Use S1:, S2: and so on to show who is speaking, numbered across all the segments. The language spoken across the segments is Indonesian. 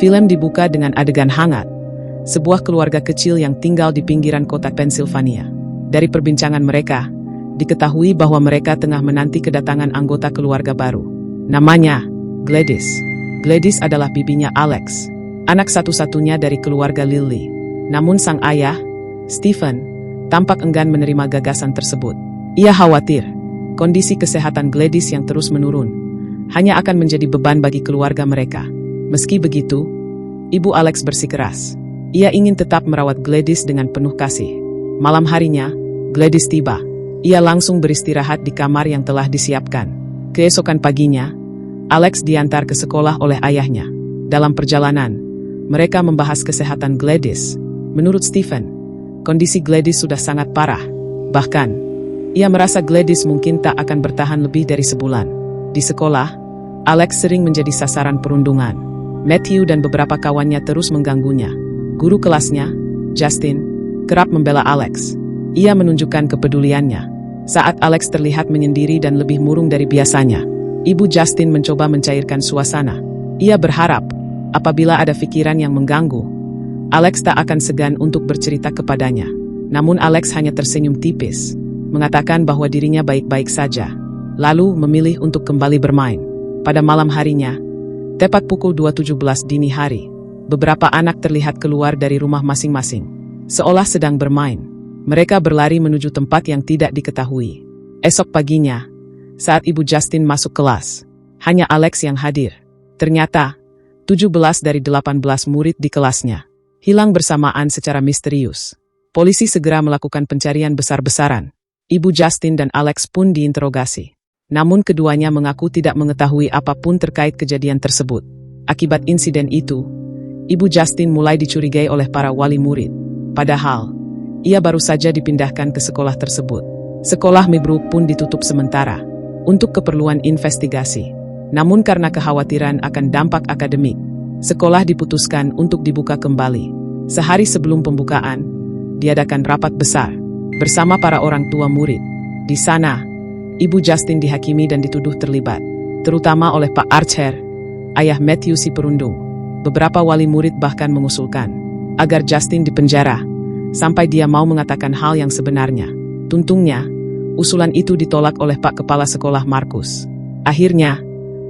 S1: Film dibuka dengan adegan hangat. Sebuah keluarga kecil yang tinggal di pinggiran kota Pennsylvania. Dari perbincangan mereka, diketahui bahwa mereka tengah menanti kedatangan anggota keluarga baru. Namanya Gladys. Gladys adalah bibinya Alex, anak satu-satunya dari keluarga Lily. Namun sang ayah, Stephen, tampak enggan menerima gagasan tersebut. Ia khawatir, kondisi kesehatan Gladys yang terus menurun hanya akan menjadi beban bagi keluarga mereka. Meski begitu, Ibu Alex bersikeras. Ia ingin tetap merawat Gladys dengan penuh kasih. Malam harinya, Gladys tiba. Ia langsung beristirahat di kamar yang telah disiapkan. Keesokan paginya, Alex diantar ke sekolah oleh ayahnya. Dalam perjalanan, mereka membahas kesehatan Gladys. Menurut Stephen, kondisi Gladys sudah sangat parah. Bahkan, ia merasa Gladys mungkin tak akan bertahan lebih dari sebulan. Di sekolah, Alex sering menjadi sasaran perundungan. Matthew dan beberapa kawannya terus mengganggunya. Guru kelasnya, Justin, kerap membela Alex. Ia menunjukkan kepeduliannya. Saat Alex terlihat menyendiri dan lebih murung dari biasanya, Ibu Justin mencoba mencairkan suasana. Ia berharap, apabila ada pikiran yang mengganggu, Alex tak akan segan untuk bercerita kepadanya. Namun Alex hanya tersenyum tipis, mengatakan bahwa dirinya baik-baik saja, lalu memilih untuk kembali bermain. Pada malam harinya, tepat pukul 2.17 dini hari, beberapa anak terlihat keluar dari rumah masing-masing. Seolah sedang bermain, mereka berlari menuju tempat yang tidak diketahui. Esok paginya, saat Ibu Justin masuk kelas, hanya Alex yang hadir. Ternyata, 17 dari 18 murid di kelasnya hilang bersamaan secara misterius. Polisi segera melakukan pencarian besar-besaran. Ibu Justin dan Alex pun diinterogasi. Namun keduanya mengaku tidak mengetahui apapun terkait kejadian tersebut. Akibat insiden itu, Ibu Justin mulai dicurigai oleh para wali murid. Padahal, ia baru saja dipindahkan ke sekolah tersebut. Sekolah Meybrook pun ditutup sementara untuk keperluan investigasi. Namun karena kekhawatiran akan dampak akademik, sekolah diputuskan untuk dibuka kembali. Sehari sebelum pembukaan, diadakan rapat besar bersama para orang tua murid. Di sana, Ibu Justin dihakimi dan dituduh terlibat, terutama oleh Pak Archer, ayah Matthew si perundung. Beberapa wali murid bahkan mengusulkan agar Justin dipenjara sampai dia mau mengatakan hal yang sebenarnya. Tuntungnya, usulan itu ditolak oleh Pak Kepala Sekolah Marcus. Akhirnya,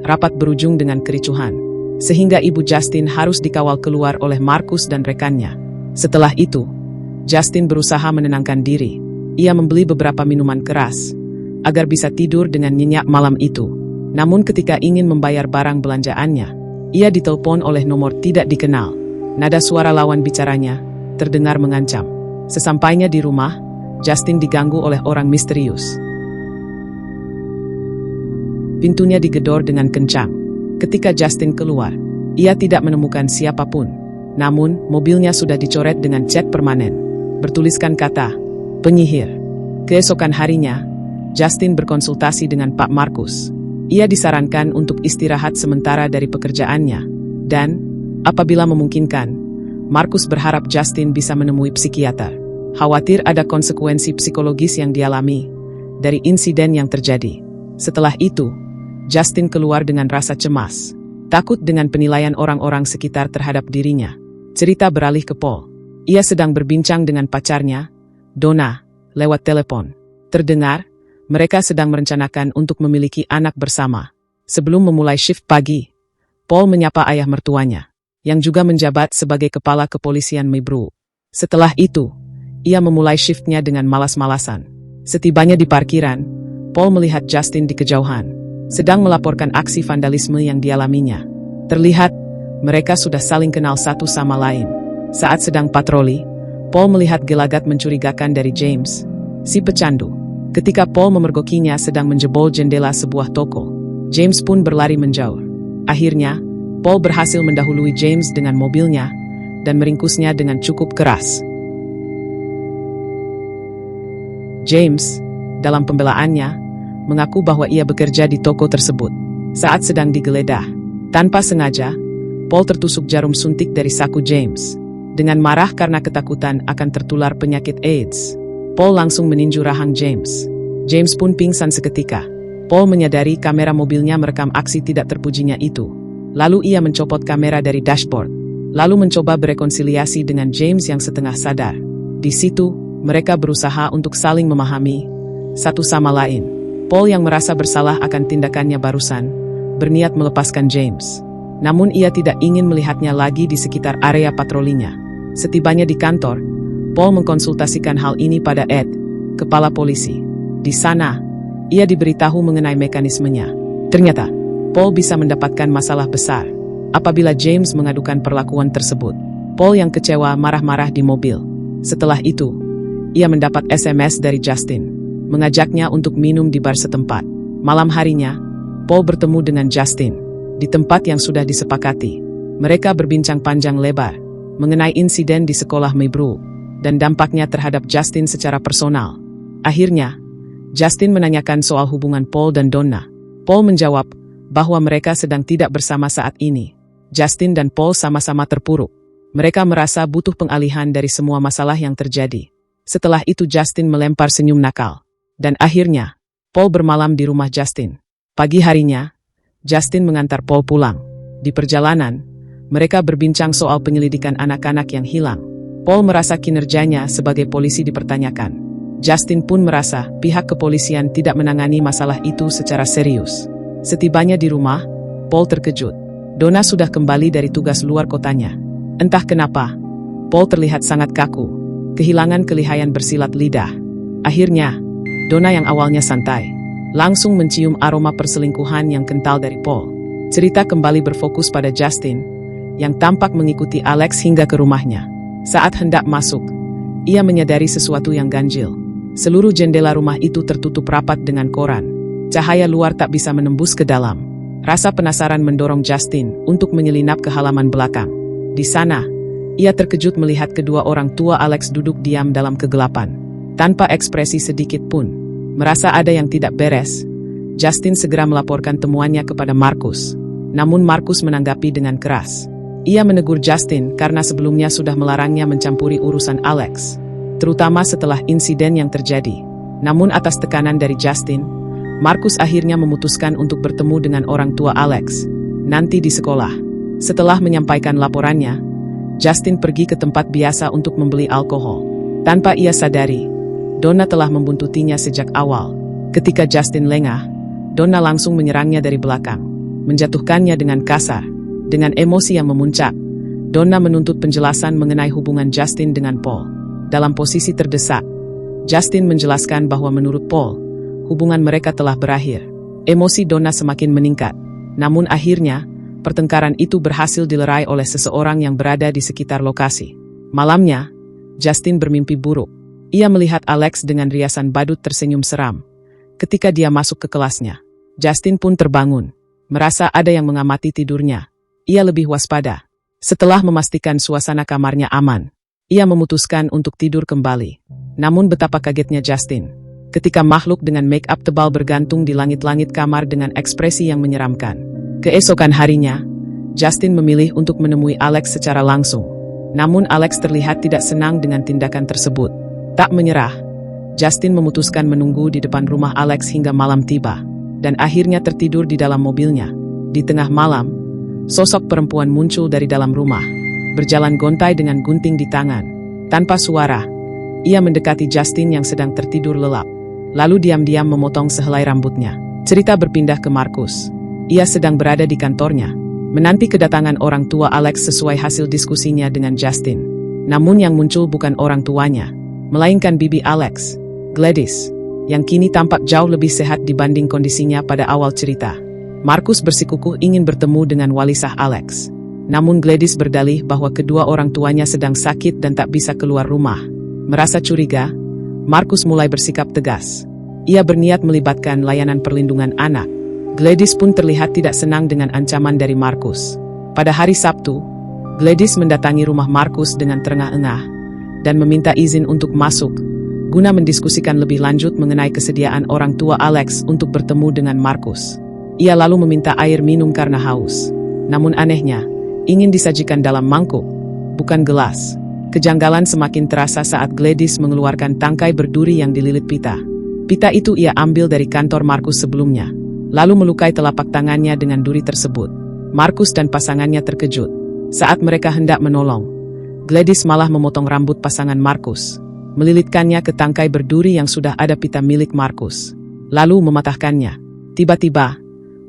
S1: rapat berujung dengan kericuhan, sehingga Ibu Justin harus dikawal keluar oleh Marcus dan rekannya. Setelah itu, Justin berusaha menenangkan diri. Ia membeli beberapa minuman keras agar bisa tidur dengan nyenyak malam itu. Namun ketika ingin membayar barang belanjaannya, ia ditelepon oleh nomor tidak dikenal. Nada suara lawan bicaranya terdengar mengancam. Sesampainya di rumah, Justin diganggu oleh orang misterius. Pintunya digedor dengan kencang. Ketika Justin keluar, ia tidak menemukan siapapun. Namun, mobilnya sudah dicoret dengan cat permanen, bertuliskan kata, penyihir. Keesokan harinya, Justin berkonsultasi dengan Pak Marcus. Ia disarankan untuk istirahat sementara dari pekerjaannya. Dan, apabila memungkinkan, Marcus berharap Justin bisa menemui psikiater. Khawatir ada konsekuensi psikologis yang dialami dari insiden yang terjadi. Setelah itu, Justin keluar dengan rasa cemas, takut dengan penilaian orang-orang sekitar terhadap dirinya. Cerita beralih ke Paul. Ia sedang berbincang dengan pacarnya, Donna, lewat telepon. Terdengar, mereka sedang merencanakan untuk memiliki anak bersama. Sebelum memulai shift pagi, Paul menyapa ayah mertuanya, yang juga menjabat sebagai kepala kepolisian Meybrook. Setelah itu, ia memulai shiftnya dengan malas-malasan. Setibanya di parkiran, Paul melihat Justin di kejauhan, sedang melaporkan aksi vandalisme yang dialaminya. Terlihat, mereka sudah saling kenal satu sama lain. Saat sedang patroli, Paul melihat gelagat mencurigakan dari James, si pecandu. Ketika Paul memergokinya sedang menjebol jendela sebuah toko, James pun berlari menjauh. Akhirnya, Paul berhasil mendahului James dengan mobilnya dan meringkusnya dengan cukup keras. James, dalam pembelaannya, mengaku bahwa ia bekerja di toko tersebut. Saat sedang digeledah, tanpa sengaja, Paul tertusuk jarum suntik dari saku James. Dengan marah karena ketakutan akan tertular penyakit AIDS, Paul langsung meninju rahang James. James pun pingsan seketika. Paul menyadari kamera mobilnya merekam aksi tidak terpujinya itu. Lalu ia mencopot kamera dari dashboard. lalu mencoba berekonsiliasi dengan James yang setengah sadar. Di situ, mereka berusaha untuk saling memahami satu sama lain. Paul yang merasa bersalah akan tindakannya barusan, berniat melepaskan James. Namun ia tidak ingin melihatnya lagi di sekitar area patrolinya. Setibanya di kantor, Paul mengkonsultasikan hal ini pada Ed, kepala polisi. Di sana, ia diberitahu mengenai mekanismenya. Ternyata, Paul bisa mendapatkan masalah besar apabila James mengadukan perlakuan tersebut. Paul yang kecewa marah-marah di mobil. Setelah itu, ia mendapat SMS dari Justin, mengajaknya untuk minum di bar setempat. Malam harinya, Paul bertemu dengan Justin di tempat yang sudah disepakati. Mereka berbincang panjang lebar mengenai insiden di sekolah Maybrook dan dampaknya terhadap Justin secara personal. Akhirnya, Justin menanyakan soal hubungan Paul dan Donna. Paul menjawab bahwa mereka sedang tidak bersama saat ini. Justin dan Paul sama-sama terpuruk. Mereka merasa butuh pengalihan dari semua masalah yang terjadi. Setelah itu Justin melempar senyum nakal. Dan akhirnya, Paul bermalam di rumah Justin. Pagi harinya, Justin mengantar Paul pulang. Di perjalanan, mereka berbincang soal penyelidikan anak-anak yang hilang. Paul merasa kinerjanya sebagai polisi dipertanyakan. Justin pun merasa pihak kepolisian tidak menangani masalah itu secara serius. Setibanya di rumah, Paul terkejut. Donna sudah kembali dari tugas luar kotanya. Entah kenapa, Paul terlihat sangat kaku, kehilangan kelihayan bersilat lidah. Akhirnya, Donna yang awalnya santai, langsung mencium aroma perselingkuhan yang kental dari Paul. Cerita kembali berfokus pada Justin, yang tampak mengikuti Alex hingga ke rumahnya. Saat hendak masuk, ia menyadari sesuatu yang ganjil. Seluruh jendela rumah itu tertutup rapat dengan koran. Cahaya luar tak bisa menembus ke dalam. Rasa penasaran mendorong Justin untuk menyelinap ke halaman belakang. Di sana, ia terkejut melihat kedua orang tua Alex duduk diam dalam kegelapan, tanpa ekspresi sedikit pun. Merasa ada yang tidak beres, Justin segera melaporkan temuannya kepada Marcus. Namun Marcus menanggapi dengan keras. Ia menegur Justin karena sebelumnya sudah melarangnya mencampuri urusan Alex, terutama setelah insiden yang terjadi. Namun atas tekanan dari Justin, Marcus akhirnya memutuskan untuk bertemu dengan orang tua Alex nanti di sekolah. Setelah menyampaikan laporannya, Justin pergi ke tempat biasa untuk membeli alkohol. Tanpa ia sadari, Donna telah membuntutinya sejak awal. Ketika Justin lengah, Donna langsung menyerangnya dari belakang, menjatuhkannya dengan kasar. Dengan emosi yang memuncak, Donna menuntut penjelasan mengenai hubungan Justin dengan Paul. Dalam posisi terdesak, Justin menjelaskan bahwa menurut Paul, hubungan mereka telah berakhir. Emosi Donna semakin meningkat. Namun akhirnya, pertengkaran itu berhasil dilerai oleh seseorang yang berada di sekitar lokasi. Malamnya, Justin bermimpi buruk. Ia melihat Alex dengan riasan badut tersenyum seram. Ketika dia masuk ke kelasnya, Justin pun terbangun. Merasa ada yang mengamati tidurnya. Ia lebih waspada. Setelah memastikan suasana kamarnya aman, ia memutuskan untuk tidur kembali. Namun betapa kagetnya Justin ketika makhluk dengan make up tebal bergantung di langit-langit kamar dengan ekspresi yang menyeramkan. Keesokan harinya, Justin memilih untuk menemui Alex secara langsung. Namun Alex terlihat tidak senang dengan tindakan tersebut. Tak menyerah, Justin memutuskan menunggu di depan rumah Alex hingga malam tiba, dan akhirnya tertidur di dalam mobilnya. Di tengah malam, sosok perempuan muncul dari dalam rumah, berjalan gontai dengan gunting di tangan. Tanpa suara, ia mendekati Justin yang sedang tertidur lelap, lalu diam-diam memotong sehelai rambutnya. Cerita berpindah ke Marcus. Ia sedang berada di kantornya, menanti kedatangan orang tua Alex sesuai hasil diskusinya dengan Justin. Namun yang muncul bukan orang tuanya, melainkan bibi Alex, Gladys, yang kini tampak jauh lebih sehat dibanding kondisinya pada awal cerita. Marcus bersikukuh ingin bertemu dengan walisah Alex. Namun Gladys berdalih bahwa kedua orang tuanya sedang sakit dan tak bisa keluar rumah. Merasa curiga, Marcus mulai bersikap tegas. Ia berniat melibatkan layanan perlindungan anak. Gladys pun terlihat tidak senang dengan ancaman dari Marcus. Pada hari Sabtu, Gladys mendatangi rumah Marcus dengan terengah-engah dan meminta izin untuk masuk, guna mendiskusikan lebih lanjut mengenai kesediaan orang tua Alex untuk bertemu dengan Marcus. Ia lalu meminta air minum karena haus. Namun anehnya, ingin disajikan dalam mangkuk, bukan gelas. Kejanggalan semakin terasa saat Gladys mengeluarkan tangkai berduri yang dililit pita. Pita itu ia ambil dari kantor Marcus sebelumnya, lalu melukai telapak tangannya dengan duri tersebut. Marcus dan pasangannya terkejut. Saat mereka hendak menolong, Gladys malah memotong rambut pasangan Marcus, melilitkannya ke tangkai berduri yang sudah ada pita milik Marcus, lalu mematahkannya. Tiba-tiba,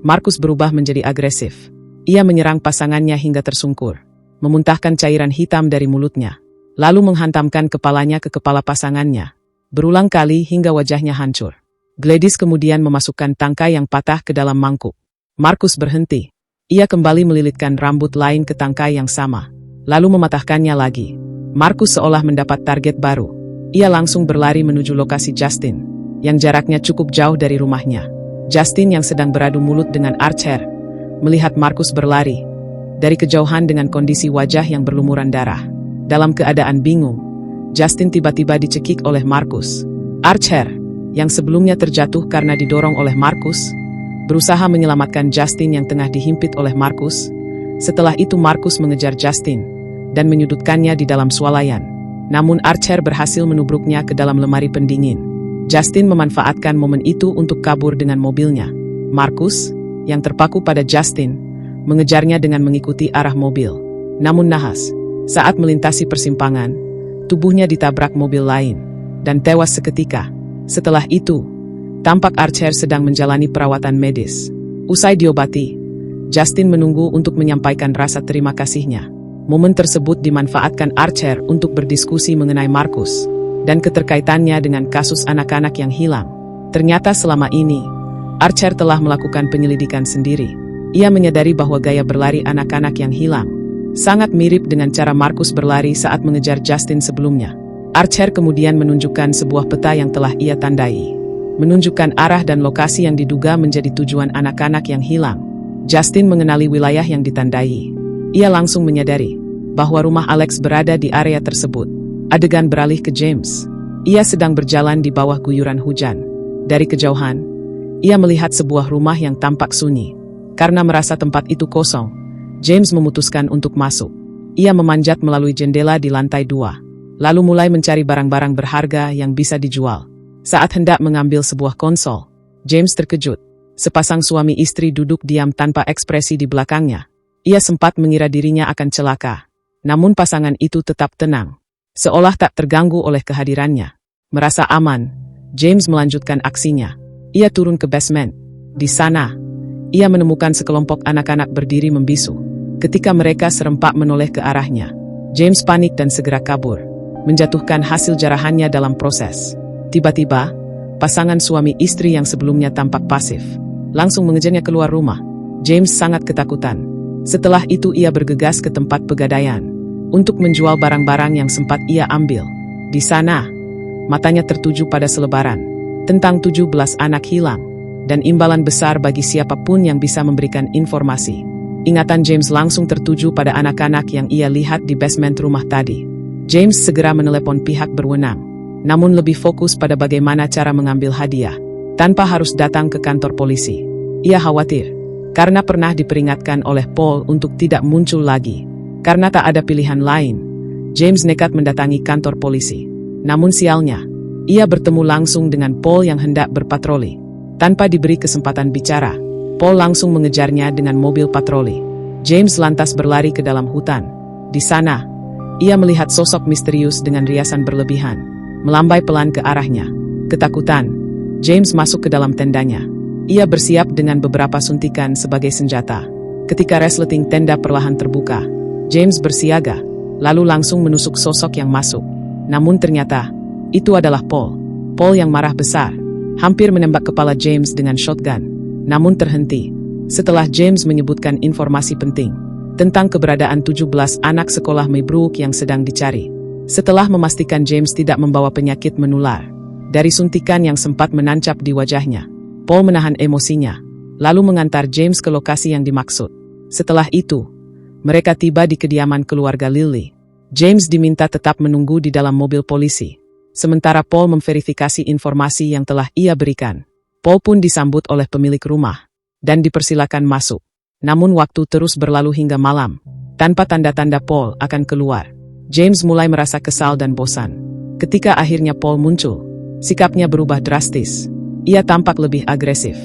S1: Marcus berubah menjadi agresif. Ia menyerang pasangannya hingga tersungkur, memuntahkan cairan hitam dari mulutnya, lalu menghantamkan kepalanya ke kepala pasangannya, berulang kali hingga wajahnya hancur. Gladys kemudian memasukkan tangkai yang patah ke dalam mangkuk. Marcus berhenti. Ia kembali melilitkan rambut lain ke tangkai yang sama, lalu mematahkannya lagi. Marcus seolah mendapat target baru. Ia langsung berlari menuju lokasi Justin, yang jaraknya cukup jauh dari rumahnya. Justin yang sedang beradu mulut dengan Archer, melihat Marcus berlari dari kejauhan dengan kondisi wajah yang berlumuran darah. Dalam keadaan bingung, Justin tiba-tiba dicekik oleh Marcus. Archer, yang sebelumnya terjatuh karena didorong oleh Marcus, berusaha menyelamatkan Justin yang tengah dihimpit oleh Marcus. Setelah itu Marcus mengejar Justin dan menyudutkannya di dalam swalayan. Namun Archer berhasil menubruknya ke dalam lemari pendingin. Justin memanfaatkan momen itu untuk kabur dengan mobilnya. Marcus, yang terpaku pada Justin, mengejarnya dengan mengikuti arah mobil. Namun nahas, saat melintasi persimpangan, tubuhnya ditabrak mobil lain dan tewas seketika. Setelah itu, tampak Archer sedang menjalani perawatan medis. Usai diobati, Justin menunggu untuk menyampaikan rasa terima kasihnya. Momen tersebut dimanfaatkan Archer untuk berdiskusi mengenai Marcus dan keterkaitannya dengan kasus anak-anak yang hilang. Ternyata selama ini, Archer telah melakukan penyelidikan sendiri. Ia menyadari bahwa gaya berlari anak-anak yang hilang sangat mirip dengan cara Marcus berlari saat mengejar Justin sebelumnya. Archer kemudian menunjukkan sebuah peta yang telah ia tandai, menunjukkan arah dan lokasi yang diduga menjadi tujuan anak-anak yang hilang. Justin mengenali wilayah yang ditandai. Ia langsung menyadari bahwa rumah Alex berada di area tersebut. Adegan beralih ke James. Ia sedang berjalan di bawah guyuran hujan. Dari kejauhan, ia melihat sebuah rumah yang tampak sunyi. Karena merasa tempat itu kosong, James memutuskan untuk masuk. Ia memanjat melalui jendela di lantai 2, lalu mulai mencari barang-barang berharga yang bisa dijual. Saat hendak mengambil sebuah konsol, James terkejut. Sepasang suami istri duduk diam tanpa ekspresi di belakangnya. Ia sempat mengira dirinya akan celaka. Namun pasangan itu tetap tenang, seolah tak terganggu oleh kehadirannya. Merasa aman, James melanjutkan aksinya. Ia turun ke basement. Di sana, ia menemukan sekelompok anak-anak berdiri membisu. Ketika mereka serempak menoleh ke arahnya, James panik dan segera kabur, menjatuhkan hasil jarahannya dalam proses. Tiba-tiba, pasangan suami istri yang sebelumnya tampak pasif langsung mengejarnya keluar rumah. James sangat ketakutan. Setelah itu ia bergegas ke tempat pegadaian untuk menjual barang-barang yang sempat ia ambil. Di sana, matanya tertuju pada selebaran tentang 17 anak hilang dan imbalan besar bagi siapapun yang bisa memberikan informasi. Ingatan James langsung tertuju pada anak-anak yang ia lihat di basement rumah tadi. James segera menelepon pihak berwenang, namun lebih fokus pada bagaimana cara mengambil hadiah tanpa harus datang ke kantor polisi. Ia khawatir karena pernah diperingatkan oleh Paul untuk tidak muncul lagi. Karena tak ada pilihan lain, James nekat mendatangi kantor polisi. Namun sialnya, ia bertemu langsung dengan Paul yang hendak berpatroli. Tanpa diberi kesempatan bicara, Paul langsung mengejarnya dengan mobil patroli. James lantas berlari ke dalam hutan. Di sana, ia melihat sosok misterius dengan riasan berlebihan melambai pelan ke arahnya. Ketakutan, James masuk ke dalam tendanya. Ia bersiap dengan beberapa suntikan sebagai senjata. Ketika resleting tenda perlahan terbuka, James bersiaga, lalu langsung menusuk sosok yang masuk. Namun ternyata, itu adalah Paul. Paul yang marah besar, hampir menembak kepala James dengan shotgun. Namun terhenti, setelah James menyebutkan informasi penting tentang keberadaan 17 anak sekolah Maybrook yang sedang dicari. Setelah memastikan James tidak membawa penyakit menular dari suntikan yang sempat menancap di wajahnya, Paul menahan emosinya, lalu mengantar James ke lokasi yang dimaksud. Setelah itu, mereka tiba di kediaman keluarga Lily. James diminta tetap menunggu di dalam mobil polisi, sementara Paul memverifikasi informasi yang telah ia berikan. Paul pun disambut oleh pemilik rumah dan dipersilakan masuk. Namun waktu terus berlalu hingga malam, tanpa tanda-tanda Paul akan keluar. James mulai merasa kesal dan bosan. Ketika akhirnya Paul muncul, sikapnya berubah drastis. Ia tampak lebih agresif.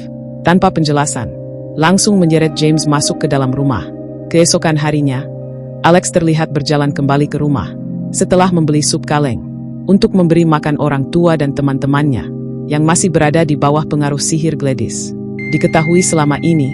S1: Tanpa penjelasan, langsung menyeret James masuk ke dalam rumah. Keesokan harinya, Alex terlihat berjalan kembali ke rumah setelah membeli sup kaleng untuk memberi makan orang tua dan teman-temannya yang masih berada di bawah pengaruh sihir Gladys. Diketahui selama ini,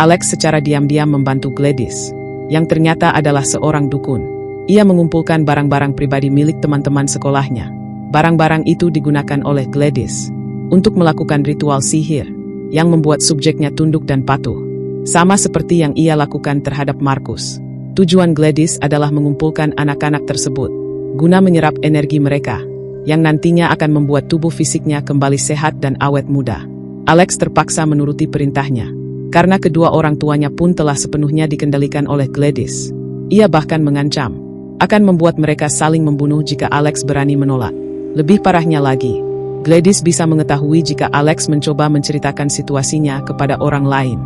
S1: Alex secara diam-diam membantu Gladys, yang ternyata adalah seorang dukun. Ia mengumpulkan barang-barang pribadi milik teman-teman sekolahnya. Barang-barang itu digunakan oleh Gladys untuk melakukan ritual sihir yang membuat subjeknya tunduk dan patuh. Sama seperti yang ia lakukan terhadap Marcus. Tujuan Gladys adalah mengumpulkan anak-anak tersebut guna menyerap energi mereka yang nantinya akan membuat tubuh fisiknya kembali sehat dan awet muda. Alex terpaksa menuruti perintahnya karena kedua orang tuanya pun telah sepenuhnya dikendalikan oleh Gladys. Ia bahkan mengancam akan membuat mereka saling membunuh jika Alex berani menolak. Lebih parahnya lagi, Gladys bisa mengetahui jika Alex mencoba menceritakan situasinya kepada orang lain.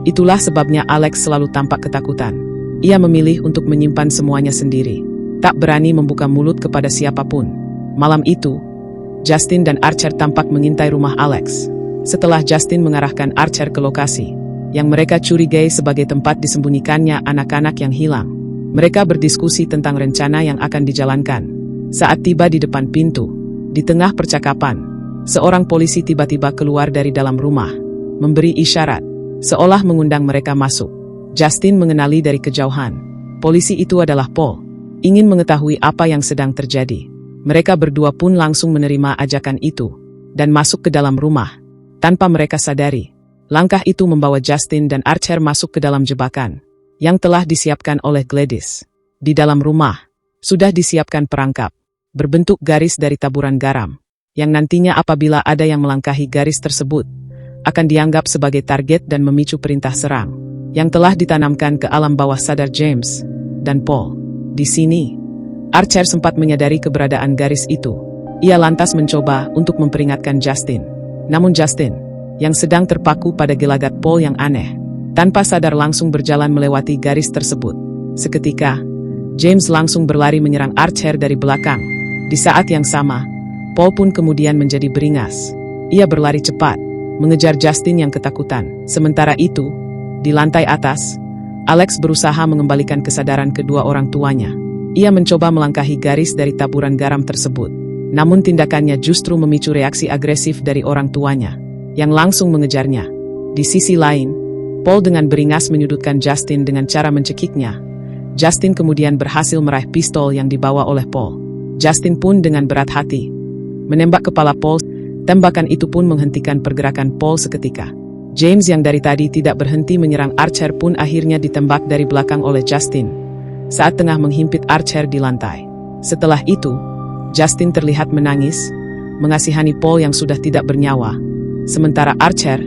S1: Itulah sebabnya Alex selalu tampak ketakutan. Ia memilih untuk menyimpan semuanya sendiri, tak berani membuka mulut kepada siapapun. Malam itu, Justin dan Archer tampak mengintai rumah Alex. Setelah Justin mengarahkan Archer ke lokasi yang mereka curigai sebagai tempat disembunyikannya anak-anak yang hilang, mereka berdiskusi tentang rencana yang akan dijalankan. Saat tiba di depan pintu, di tengah percakapan, seorang polisi tiba-tiba keluar dari dalam rumah, memberi isyarat, seolah mengundang mereka masuk. Justin mengenali dari kejauhan. Polisi itu adalah Paul, ingin mengetahui apa yang sedang terjadi. Mereka berdua pun langsung menerima ajakan itu, dan masuk ke dalam rumah. Tanpa mereka sadari, langkah itu membawa Justin dan Archer masuk ke dalam jebakan yang telah disiapkan oleh Gladys. Di dalam rumah, sudah disiapkan perangkap berbentuk garis dari taburan garam, yang nantinya apabila ada yang melangkahi garis tersebut, akan dianggap sebagai target dan memicu perintah serang, yang telah ditanamkan ke alam bawah sadar James dan Paul. Di sini, Archer sempat menyadari keberadaan garis itu. Ia lantas mencoba untuk memperingatkan Justin. Namun Justin, yang sedang terpaku pada gelagat Paul yang aneh, tanpa sadar langsung berjalan melewati garis tersebut. Seketika, James langsung berlari menyerang Archer dari belakang. Di saat yang sama, Paul pun kemudian menjadi beringas. Ia berlari cepat, mengejar Justin yang ketakutan. Sementara itu, di lantai atas, Alex berusaha mengembalikan kesadaran kedua orang tuanya. Ia mencoba melangkahi garis dari taburan garam tersebut. Namun tindakannya justru memicu reaksi agresif dari orang tuanya, yang langsung mengejarnya. Di sisi lain, Paul dengan beringas menyudutkan Justin dengan cara mencekiknya. Justin kemudian berhasil meraih pistol yang dibawa oleh Paul. Justin pun dengan berat hati menembak kepala Paul. Tembakan itu pun menghentikan pergerakan Paul seketika. James yang dari tadi tidak berhenti menyerang Archer pun akhirnya ditembak dari belakang oleh Justin saat tengah menghimpit Archer di lantai. Setelah itu, Justin terlihat menangis, mengasihani Paul yang sudah tidak bernyawa. Sementara Archer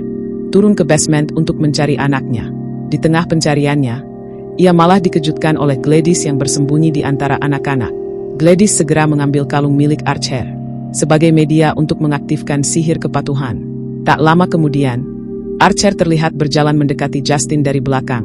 S1: turun ke basement untuk mencari anaknya. Di tengah pencariannya, ia malah dikejutkan oleh Gladys yang bersembunyi di antara anak-anak. Gladys segera mengambil kalung milik Archer sebagai media untuk mengaktifkan sihir kepatuhan. Tak lama kemudian, Archer terlihat berjalan mendekati Justin dari belakang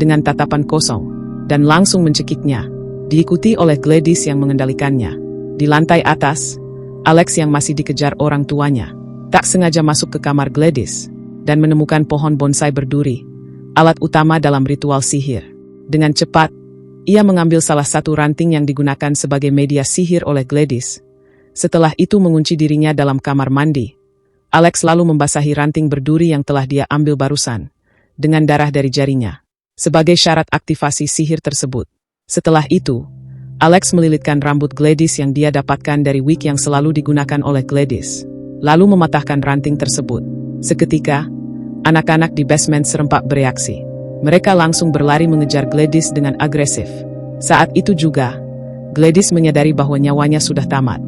S1: dengan tatapan kosong dan langsung mencekiknya, diikuti oleh Gladys yang mengendalikannya. Di lantai atas, Alex yang masih dikejar orang tuanya tak sengaja masuk ke kamar Gladys dan menemukan pohon bonsai berduri, alat utama dalam ritual sihir. Dengan cepat, ia mengambil salah satu ranting yang digunakan sebagai media sihir oleh Gladys. Setelah itu mengunci dirinya dalam kamar mandi. Alex lalu membasahi ranting berduri yang telah dia ambil barusan dengan darah dari jarinya sebagai syarat aktivasi sihir tersebut. Setelah itu, Alex melilitkan rambut Gladys yang dia dapatkan dari wig yang selalu digunakan oleh Gladys, lalu mematahkan ranting tersebut. Seketika, anak-anak di basement serempak bereaksi. Mereka langsung berlari mengejar Gladys dengan agresif. Saat itu juga, Gladys menyadari bahwa nyawanya sudah tamat.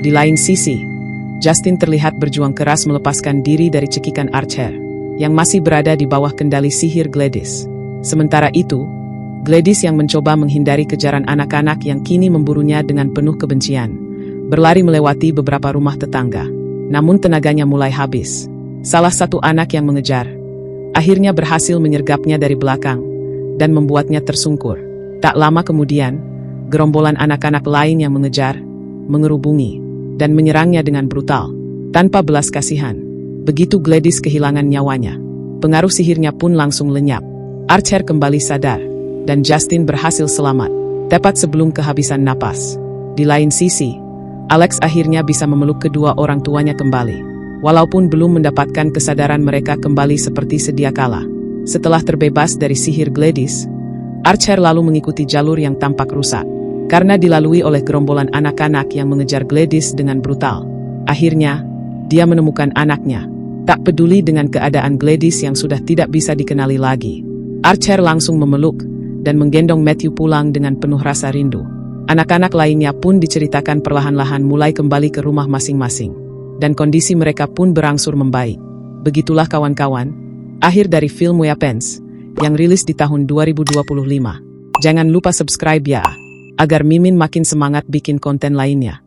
S1: Di lain sisi, Justin terlihat berjuang keras melepaskan diri dari cekikan Archer yang masih berada di bawah kendali sihir Gladys. Sementara itu, Gladys yang mencoba menghindari kejaran anak-anak yang kini memburunya dengan penuh kebencian, berlari melewati beberapa rumah tetangga. Namun tenaganya mulai habis. Salah satu anak yang mengejar akhirnya berhasil menyergapnya dari belakang dan membuatnya tersungkur. Tak lama kemudian, gerombolan anak-anak lain yang mengejar mengerubungi dan menyerangnya dengan brutal, tanpa belas kasihan. Begitu Gladys kehilangan nyawanya, pengaruh sihirnya pun langsung lenyap. Archer kembali sadar, dan Justin berhasil selamat, tepat sebelum kehabisan napas. Di lain sisi, Alex akhirnya bisa memeluk kedua orang tuanya kembali, walaupun belum mendapatkan kesadaran mereka kembali seperti sedia kala. Setelah terbebas dari sihir Gladys, Archer lalu mengikuti jalur yang tampak rusak, karena dilalui oleh gerombolan anak-anak yang mengejar Gladys dengan brutal. Akhirnya, dia menemukan anaknya. Tak peduli dengan keadaan Gladys yang sudah tidak bisa dikenali lagi, Archer langsung memeluk dan menggendong Matthew pulang dengan penuh rasa rindu. Anak-anak lainnya pun diceritakan perlahan-lahan mulai kembali ke rumah masing-masing, dan kondisi mereka pun berangsur membaik. Begitulah kawan-kawan, akhir dari film Weapons yang rilis di tahun 2025. Jangan lupa subscribe ya, agar Mimin makin semangat bikin konten lainnya.